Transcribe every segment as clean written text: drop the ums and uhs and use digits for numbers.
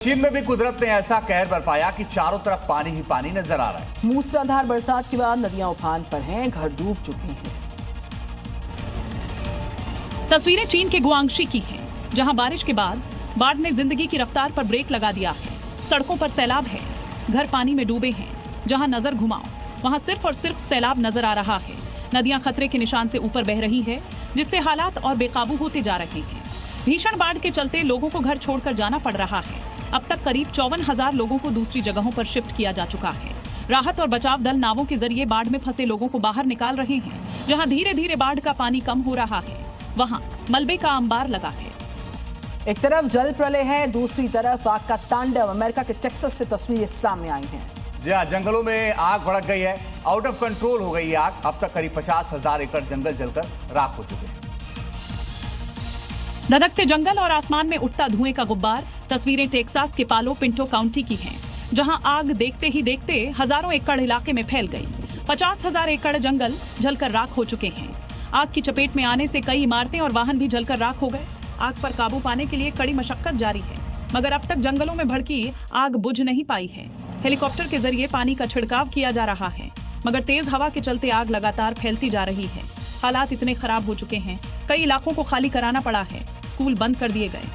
चीन में भी कुदरत ने ऐसा कहर बरपाया कि चारों तरफ पानी ही पानी नजर आ रहा है। मूसलाधार बरसात के बाद नदियां उफान पर हैं, घर डूब चुके हैं। तस्वीरें चीन के गुआंगशी की हैं, जहां बारिश के बाद बाढ़ ने जिंदगी की रफ्तार पर ब्रेक लगा दिया है। सड़कों पर सैलाब है, घर पानी में डूबे हैं। जहां नजर घुमाओ वहां सिर्फ और सिर्फ सैलाब नजर आ रहा है। नदियां खतरे के निशान से ऊपर बह रही है, जिससे हालात और बेकाबू होते जा रहे हैं। भीषण बाढ़ के चलते लोगों को घर छोड़कर जाना पड़ रहा है। अब तक करीब 54,000 लोगों को दूसरी जगहों पर शिफ्ट किया जा चुका है। राहत और बचाव दल नावों के जरिए बाढ़ में फंसे लोगों को बाहर निकाल रहे हैं। जहां धीरे धीरे बाढ़ का पानी कम हो रहा है, वहां मलबे का अंबार लगा है। एक तरफ जल प्रलय है, दूसरी तरफ आग का तांडव। अमेरिका के टेक्सास से तस्वीरें सामने आई हैं। जी हाँ, जंगलों में आग भड़क गई है, आउट ऑफ कंट्रोल हो गई है आग। अब तक करीब 50,000 एकड़ जंगल जलकर राख हो चुके हैं। धधकते जंगल और आसमान में उठता धुएं का गुब्बार। तस्वीरें टेक्सास के पालो पिंटो काउंटी की हैं, जहां आग देखते ही देखते हजारों एकड़ इलाके में फैल गई। 50,000 एकड़ जंगल जलकर राख हो चुके हैं। आग की चपेट में आने से कई इमारतें और वाहन भी जलकर राख हो गए। आग पर काबू पाने के लिए कड़ी मशक्कत जारी है, मगर अब तक जंगलों में भड़की आग बुझ नहीं पाई है। हेलीकॉप्टर के जरिए पानी का छिड़काव किया जा रहा है, मगर तेज हवा के चलते आग लगातार फैलती जा रही है। हालात इतने खराब हो चुके हैं, कई इलाकों को खाली कराना पड़ा है, स्कूल बंद कर दिए गए।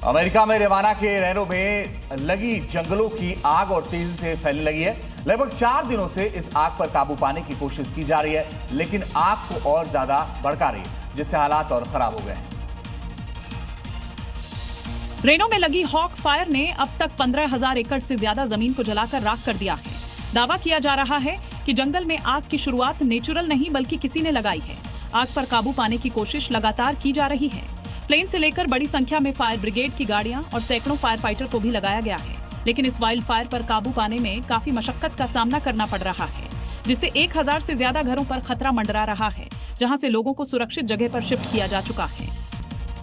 अमेरिका में रेवाना के रैनो में लगी जंगलों की आग और तेजी से फैलने लगी है। लगभग 4 दिनों से इस आग पर काबू पाने की कोशिश की जा रही है, लेकिन आग को और ज्यादा भड़का रही है, जिससे हालात और खराब हो गए हैं। रेनो में लगी हॉक फायर ने अब तक 15,000 एकड़ से ज्यादा जमीन को जलाकर राख कर दिया है। दावा किया जा रहा है कि जंगल में आग की शुरुआत नेचुरल नहीं बल्कि किसी ने लगाई है। आग पर काबू पाने की कोशिश लगातार की जा रही है। प्लेन से लेकर बड़ी संख्या में फायर ब्रिगेड की गाड़ियां और सैकड़ों फायर फाइटर को भी लगाया गया है, लेकिन इस वाइल्ड फायर पर काबू पाने में काफी मशक्कत का सामना करना पड़ रहा है, जिससे 1,000 से ज्यादा घरों पर खतरा मंडरा रहा है, जहां से लोगों को सुरक्षित जगह पर शिफ्ट किया जा चुका है।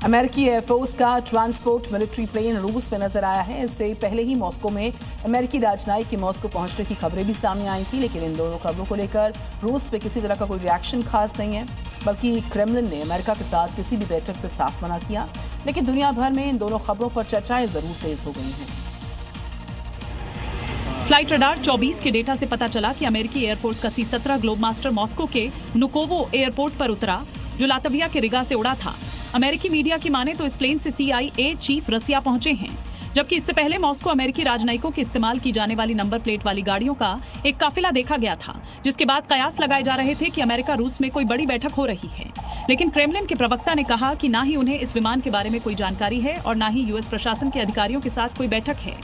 अमेरिकी एयरफोर्स का ट्रांसपोर्ट मिलिट्री प्लेन रूस में नजर आया है। इससे पहले ही मॉस्को में अमेरिकी राजनयिक के मॉस्को पहुंचने की खबरें भी सामने आई थी, लेकिन इन दोनों खबरों को लेकर रूस पे किसी तरह का कोई रिएक्शन खास नहीं है, बल्कि क्रेमलिन ने अमेरिका के साथ किसी भी बैठक से साफ मना किया। लेकिन दुनिया भर में इन दोनों खबरों पर चर्चाएं जरूर तेज हो गई हैं। फ्लाइट रडार 24 के डेटा से पता चला कि अमेरिकी एयरफोर्स का C-17 ग्लोबमास्टर मॉस्को के नुकोवो एयरपोर्ट पर उतरा, जो लातविया के रिगा से उड़ा था। अमेरिकी मीडिया की माने तो इस प्लेन से CIA चीफ रसिया पहुंचे हैं, जबकि इससे पहले मॉस्को अमेरिकी राजनयिकों के इस्तेमाल की जाने वाली नंबर प्लेट वाली गाड़ियों का एक काफिला देखा गया था, जिसके बाद कयास लगाए जा रहे थे कि अमेरिका रूस में कोई बड़ी बैठक हो रही है। लेकिन क्रेमलिन के प्रवक्ता ने कहा कि ना ही उन्हें इस विमान के बारे में कोई जानकारी है और ना ही US प्रशासन के अधिकारियों के साथ कोई बैठक है।